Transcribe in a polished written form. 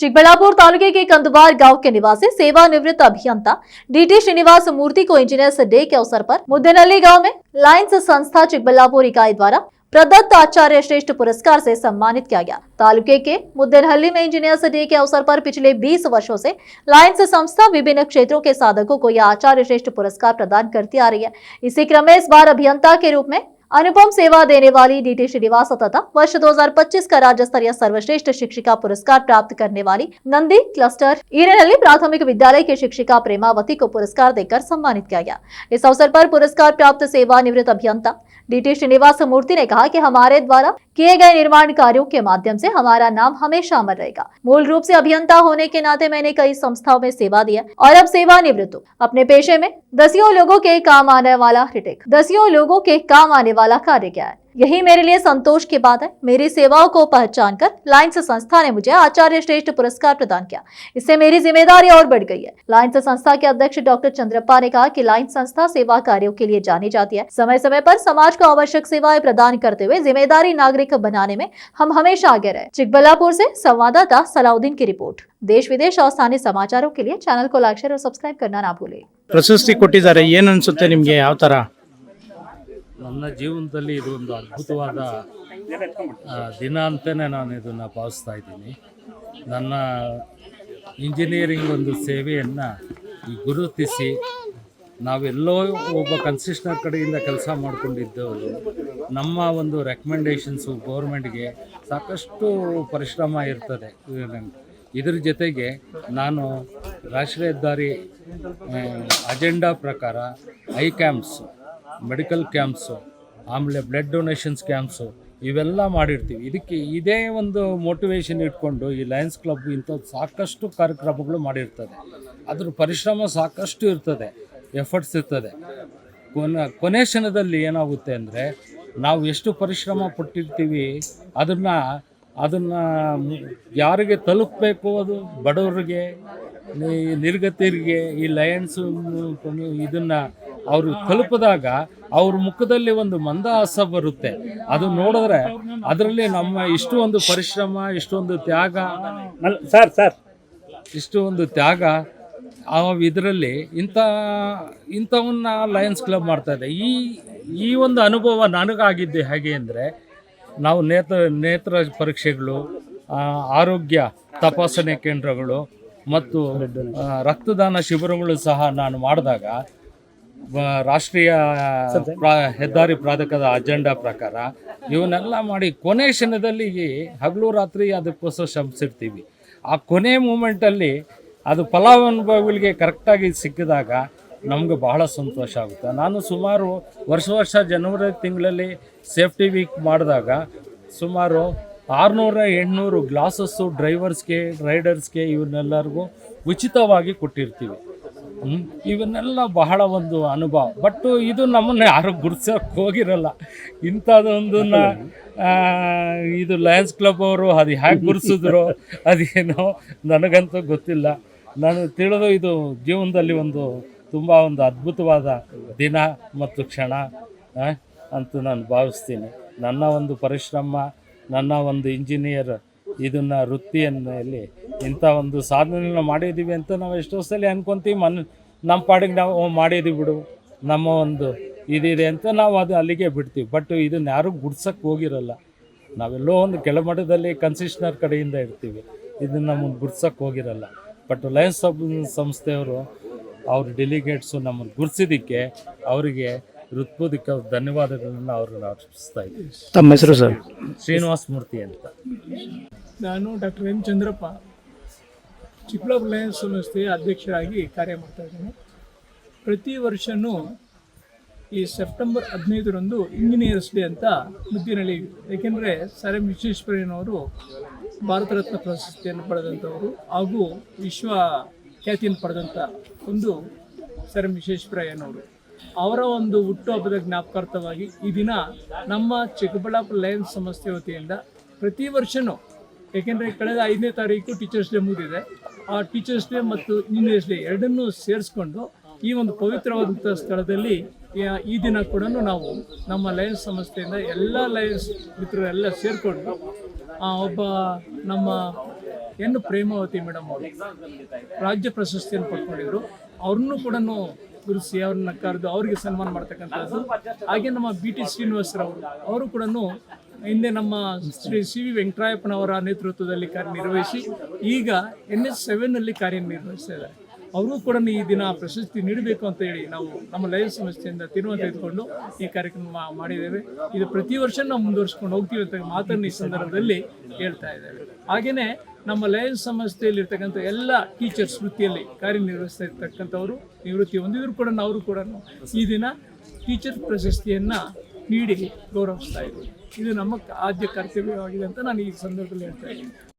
चिकबल्लापुर तालुके के कंदवार गांव के निवासी सेवानिवृत्त अभियंता डीटी श्रीनिवास मूर्ति को इंजीनियर्स डे के अवसर पर मुद्देनहल्ली गांव में लायंस संस्था चिकबल्लापुर इकाई द्वारा प्रदत्त आचार्य श्रेष्ठ पुरस्कार से सम्मानित किया गया। तालुके के मुद्देनहल्ली में इंजीनियर्स डे के अवसर पर पिछले 20 वर्षों से लायंस संस्था विभिन्न क्षेत्रों के साधकों को यह आचार्य श्रेष्ठ पुरस्कार प्रदान करती आ रही है। इसी क्रम में इस बार अभियंता के रूप में अनुपम सेवा देने वाली डीटी श्रीनिवास तथा वर्ष 2025 का राज्य स्तरीय सर्वश्रेष्ठ शिक्षिका पुरस्कार प्राप्त करने वाली नंदी क्लस्टर ईरेनहल्ली प्राथमिक विद्यालय की शिक्षिका प्रेमावती को पुरस्कार देकर सम्मानित किया गया। इस अवसर पर पुरस्कार प्राप्त सेवानिवृत्त अभियंता डीटी श्रीनिवास मूर्ति ने कहा कि हमारे द्वारा किए गए निर्माण कार्यों के माध्यम से हमारा नाम हमेशा अमर रहेगा। मूल रूप से अभियंता होने के नाते मैंने कई संस्थाओं में सेवा दी है और अब सेवानिवृत्त हूँ। अपने पेशे में दसियों लोगों के काम आने वाला कार्य किया है। यही मेरे लिए संतोष की बात है। मेरी सेवाओं को पहचान कर लायंस संस्था ने मुझे आचार्य श्रेष्ठ पुरस्कार प्रदान किया। इससे मेरी जिम्मेदारी और बढ़ गई है। लायंस संस्था के अध्यक्ष डॉक्टर चंद्रप्पा ने कहा कि लायंस संस्था सेवा कार्यों के लिए जानी जाती है। समय समय पर समाज को आवश्यक सेवाएं प्रदान करते हुए जिम्मेदारी नागरिक बनाने में हम हमेशा आगे रहे। चिकबल्लापुर से संवाददाता सलाउद्दीन की रिपोर्ट। देश विदेश और स्थानीय समाचारों के लिए चैनल को लाइक शेयर और सब्सक्राइब करना ना भूलें। ಪ್ರಶಸ್ತಿ ಕೊಟ್ಟಿದ್ದಾರೆ, ಏನು ಅನ್ಸುತ್ತೆ ನಿಮಗೆ? ಯಾವ ತರ? ನನ್ನ ಜೀವನದಲ್ಲಿ ಇದು ಒಂದು ಅದ್ಭುತವಾದ ದಿನ ಅಂತಲೇ ನಾನು ಇದನ್ನು ಭಾವಿಸ್ತಾ ಇದ್ದೀನಿ. ನನ್ನ ಇಂಜಿನಿಯರಿಂಗ್ ಒಂದು ಸೇವೆಯನ್ನು ಗುರುತಿಸಿ ನಾವೆಲ್ಲೋ ಒಬ್ಬ ಕನ್ಸಿಸ್ಟರ್ ಕಡೆಯಿಂದ ಕೆಲಸ ಮಾಡಿಕೊಂಡಿದ್ದವರು ನಮ್ಮ ಒಂದು ರೆಕಮೆಂಡೇಷನ್ಸು ಗೌರ್ಮೆಂಟ್ಗೆ ಸಾಕಷ್ಟು ಪರಿಶ್ರಮ ಇರ್ತದೆ. ಇದರ ಜೊತೆಗೆ ನಾನು ರಾಷ್ಟ್ರೀಯ ಹೆದ್ದಾರಿ ಅಜೆಂಡಾ ಪ್ರಕಾರ ಐ ಕ್ಯಾಂಪ್ಸು, ಮೆಡಿಕಲ್ ಕ್ಯಾಂಪ್ಸು, ಆಮೇಲೆ ಬ್ಲಡ್ ಡೊನೇಷನ್ಸ್ ಕ್ಯಾಂಪ್ಸು ಇವೆಲ್ಲ ಮಾಡಿರ್ತೀವಿ. ಇದಕ್ಕೆ ಇದೇ ಒಂದು ಮೋಟಿವೇಶನ್ ಇಟ್ಕೊಂಡು ಈ ಲಯನ್ಸ್ ಕ್ಲಬ್ ಇಂಥದ್ದು ಸಾಕಷ್ಟು ಕಾರ್ಯಕ್ರಮಗಳು ಮಾಡಿರ್ತದೆ. ಅದ್ರ ಪರಿಶ್ರಮ ಸಾಕಷ್ಟು ಇರ್ತದೆ, ಎಫರ್ಟ್ಸ್ ಇರ್ತದೆ. ಕೊನೆ ಕ್ಷಣದಲ್ಲಿ ಏನಾಗುತ್ತೆ ಅಂದರೆ ನಾವು ಎಷ್ಟು ಪರಿಶ್ರಮ ಪಟ್ಟಿರ್ತೀವಿ ಅದನ್ನು ಯಾರಿಗೆ ತಲುಪಬೇಕು, ಅದು ಬಡವರಿಗೆ, ನಿರ್ಗತಿಯರಿಗೆ ಈ ಲಯನ್ಸು ಇದನ್ನು ಅವರು ತಲುಪಿದಾಗ ಅವ್ರ ಮುಖದಲ್ಲಿ ಒಂದು ಮಂದಹಾಸ ಬರುತ್ತೆ. ಅದು ನೋಡಿದ್ರೆ ಅದರಲ್ಲಿ ನಮ್ಮ ಇಷ್ಟು ಒಂದು ಪರಿಶ್ರಮ, ಇಷ್ಟೊಂದು ತ್ಯಾಗ ಇದರಲ್ಲಿ ಇಂಥವನ್ನ ಲಯನ್ಸ್ ಕ್ಲಬ್ ಮಾಡ್ತಾಯಿದೆ. ಈ ಒಂದು ಅನುಭವ ನನಗಾಗಿದ್ದೆ ಹೇಗೆ ಅಂದರೆ, ನಾವು ನೇತ್ರ ಪರೀಕ್ಷೆಗಳು, ಆರೋಗ್ಯ ತಪಾಸಣೆ ಕೇಂದ್ರಗಳು ಮತ್ತು ರಕ್ತದಾನ ಶಿಬಿರಗಳು ಸಹ ನಾನು ಮಾಡಿದಾಗ ರಾಷ್ಟ್ರೀಯ ಹೆದ್ದಾರಿ ಪ್ರಾಧಿಕಾರದ ಅಜೆಂಡಾ ಪ್ರಕಾರ ಇವನ್ನೆಲ್ಲ ಮಾಡಿ ಕೊನೆ ಕ್ಷಣದಲ್ಲಿ ಹಗಲು ರಾತ್ರಿ ಅದಕ್ಕೋಸ್ಕರ ಶ್ರಮಿಸಿರ್ತೀವಿ. ಆ ಕೊನೆ ಮೂಮೆಂಟಲ್ಲಿ ಅದು ಫಲಾನುಭವಿಗಳಿಗೆ ಕರೆಕ್ಟಾಗಿ ಸಿಕ್ಕಿದಾಗ ನಮಗೆ ಬಹಳ ಸಂತೋಷ ಆಗುತ್ತೆ. ನಾನು ಸುಮಾರು ವರ್ಷ ಜನವರಿ ತಿಂಗಳಲ್ಲಿ ಸೇಫ್ಟಿ ವೀಕ್ ಮಾಡಿದಾಗ ಸುಮಾರು 600-800 ಗ್ಲಾಸಸ್ಸು ಡ್ರೈವರ್ಸ್ಗೆ, ರೈಡರ್ಸ್ಗೆ ಇವನ್ನೆಲ್ಲರಿಗೂ ಉಚಿತವಾಗಿ ಕೊಟ್ಟಿರ್ತೀವಿ. ಇವನ್ನೆಲ್ಲ ಬಹಳ ಒಂದು ಅನುಭವ. ಬಟ್ ಇದು ನಮ್ಮನ್ನು ಯಾರು ಗುರ್ಸೋಕ್ಕೆ ಹೋಗಿರಲ್ಲ. ಇಂಥದ್ದೊಂದನ್ನ ಇದು ಲಯನ್ಸ್ ಕ್ಲಬ್ ಅವರು ಅದು ಹೇಗೆ ಗುರ್ಸಿದ್ರು ಅದೇನೋ ನನಗಂತೂ ಗೊತ್ತಿಲ್ಲ. ನಾನು ತಿಳಿದು ಇದು ಜೀವನದಲ್ಲಿ ತುಂಬ ಒಂದು ಅದ್ಭುತವಾದ ದಿನ ಮತ್ತು ಕ್ಷಣ ಅಂತ ನಾನು ಭಾವಿಸ್ತೀನಿ. ನನ್ನ ಒಂದು ಪರಿಶ್ರಮ, ನನ್ನ ಒಂದು ಇಂಜಿನಿಯರ್ ಇದನ್ನು ವೃತ್ತಿಯಲ್ಲಿ ಇಂಥ ಒಂದು ಸಾಧನೆಯನ್ನು ಮಾಡಿದ್ದೀವಿ ಅಂತ ನಾವು ಎಷ್ಟೋ ಸಲ ಅನ್ಕೊತೀವಿ. ನಮ್ಮ ಪಾಡಿಗೆ ನಾವು ಮಾಡಿದ್ದೀವಿ ಬಿಡು, ನಮ್ಮ ಒಂದು ಇದಿದೆ ಅಂತ ನಾವು ಅದು ಅಲ್ಲಿಗೆ ಬಿಡ್ತೀವಿ. ಬಟ್ ಇದನ್ನು ಯಾರೂ ಗುಡ್ಸೋಕ್ಕೆ ಹೋಗಿರಲ್ಲ. ನಾವೆಲ್ಲೋ ಒಂದು ಕೆಳಮಟ್ಟದಲ್ಲಿ ಕನ್ಸಿಸ್ಟರ್ ಕಡೆಯಿಂದ ಇರ್ತೀವಿ, ಇದನ್ನು ನಮ್ಮನ್ನು ಗುಡ್ಸೋಕ್ಕೆ ಹೋಗಿರಲ್ಲ. ಬಟ್ ಲಯನ್ಸ್ ಸಂಸ್ಥೆಯವರು ಅವ್ರ ಡೆಲಿಗೇಟ್ಸು ನಮ್ಮನ್ನು ಗುರ್ಸಿದ್ದಕ್ಕೆ ಅವರಿಗೆ ಹೃತ್ಪೂರ್ವಕ ಧನ್ಯವಾದಗಳನ್ನು ಅವ್ರನ್ನ ಅರ್ಪಿಸ್ತಾ ಇದ್ದೀವಿ. ತಮ್ಮ ಹೆಸರು ಸರ್? ಶ್ರೀನಿವಾಸ ಮೂರ್ತಿ ಅಂತ. ನಾನು doctor N Chandrappa, Chikkaballapur Lions ಸಂಸ್ಥೆಯ ಅಧ್ಯಕ್ಷರಾಗಿ ಕಾರ್ಯ ಮಾಡ್ತಾ ಇದ್ದೀನಿ. ಪ್ರತಿ ವರ್ಷವೂ ಈ ಸೆಪ್ಟೆಂಬರ್ 15ರಂದು ಇಂಜಿನಿಯರ್ಸ್ ಡೇ ಅಂತ ಮುದ್ದಿನಹಳ್ಳಿ, ಏಕೆಂದರೆ ಸರ್ ಎಂ ವಿಶ್ವೇಶ್ವರಯ್ಯನವರು ಭಾರತ ರತ್ನ ಪ್ರಶಸ್ತಿಯನ್ನು ಪಡೆದಂಥವರು ಹಾಗೂ ವಿಶ್ವ ಖ್ಯಾತಿಯನ್ನು ಪಡೆದಂಥ ಒಂದು ಸರ್ ಎಂ ವಿಶ್ವೇಶ್ವರಯ್ಯನವರು, ಅವರ ಒಂದು ಹುಟ್ಟುಹಬ್ಬದ ಜ್ಞಾಪಕಾರ್ಥವಾಗಿ ಈ ದಿನ ನಮ್ಮ ಚಿಕ್ಕಬಳ್ಳಾಪುರ ಲಯನ್ಸ್ ಸಂಸ್ಥೆ ವತಿಯಿಂದ ಪ್ರತಿ ವರ್ಷವೂ, ಏಕೆಂದರೆ ಕಳೆದ 5ನೇ ತಾರೀಕು ಟೀಚರ್ಸ್ ಡೇ ಮುಗಿದಿದೆ, ಆ ಟೀಚರ್ಸ್ ಡೇ ಮತ್ತು ಇಂಜಿನಿಯರ್ಸ್ ಡೇ ಎರಡನ್ನೂ ಸೇರಿಸ್ಕೊಂಡು ಈ ಒಂದು ಪವಿತ್ರವಾದಂಥ ಸ್ಥಳದಲ್ಲಿ ಈ ದಿನ ಕೂಡ ನಾವು ನಮ್ಮ ಲಯನ್ಸ್ ಸಂಸ್ಥೆಯಿಂದ ಎಲ್ಲ ಲಯನ್ಸ್ ಮಿತ್ರರೆಲ್ಲ ಸೇರಿಕೊಂಡು ಒಬ್ಬ ನಮ್ಮ ಎನ್ ಪ್ರೇಮಾವತಿ ಮೇಡಮ್ ಅವರು ರಾಜ್ಯ ಪ್ರಶಸ್ತಿಯನ್ನು ಪಡ್ಕೊಂಡಿದ್ರು. ಅವ್ರನ್ನೂ ಕೂಡ ಗುರುತಿಸಿ ಅವ್ರನ್ನ ಕರೆದು ಅವರಿಗೆ ಸನ್ಮಾನ ಮಾಡ್ತಕ್ಕಂಥದ್ದು. ಹಾಗೆ ನಮ್ಮ BT ಶ್ರೀನಿವಾಸರವರು ಅವರು ಕೂಡ ಹಿಂದೆ ನಮ್ಮ ಶ್ರೀ CV ವೆಂಕಟರಾಯಪ್ಪನವರ ನೇತೃತ್ವದಲ್ಲಿ ಕಾರ್ಯನಿರ್ವಹಿಸಿ ಈಗ NH7ನಲ್ಲಿ ಕಾರ್ಯನಿರ್ವಹಿಸ್ತಾ ಇದ್ದಾರೆ. ಅವ್ರಿಗೂ ಕೂಡ ಈ ದಿನ ಪ್ರಶಸ್ತಿ ನೀಡಬೇಕು ಅಂತ ಹೇಳಿ ನಾವು ನಮ್ಮ ಲಯನ್ಸ್ ಸಂಸ್ಥೆಯಿಂದ ತೀರ್ಮಾನ ತೆಗೆದುಕೊಂಡು ಈ ಕಾರ್ಯಕ್ರಮ ಮಾಡಿದ್ದೇವೆ. ಇದು ಪ್ರತಿ ವರ್ಷ ನಾವು ಮುಂದುವರಿಸ್ಕೊಂಡು ಹೋಗ್ತೀವಿ ಅಂತ ಮಾತನ್ನು ಈ ಸಂದರ್ಭದಲ್ಲಿ ಹೇಳ್ತಾ ಇದ್ದೇವೆ. ಹಾಗೆಯೇ ನಮ್ಮ ಲಯನ್ಸ್ ಸಂಸ್ಥೆಯಲ್ಲಿರ್ತಕ್ಕಂಥ ಎಲ್ಲ ಟೀಚರ್ಸ್ ವೃತ್ತಿಯಲ್ಲಿ ಕಾರ್ಯನಿರ್ವಹಿಸ್ತಾ ಇರ್ತಕ್ಕಂಥವರು ನಿವೃತ್ತಿ ಹೊಂದಿದ್ರು ಕೂಡ ಅವರು ಕೂಡ ಈ ದಿನ ಟೀಚರ್ ಪ್ರಶಸ್ತಿಯನ್ನು ನೀಡಿ ಗೌರವಿಸ್ತಾ ಇದ್ದೀವಿ. ಇದು ನಮ್ಮ ಆದ್ಯ ಕರ್ತವ್ಯವಾಗಿದೆ ಅಂತ ನಾನು ಈ ಸಂದರ್ಭದಲ್ಲಿ ಹೇಳ್ತಾ ಇದ್ದೀನಿ.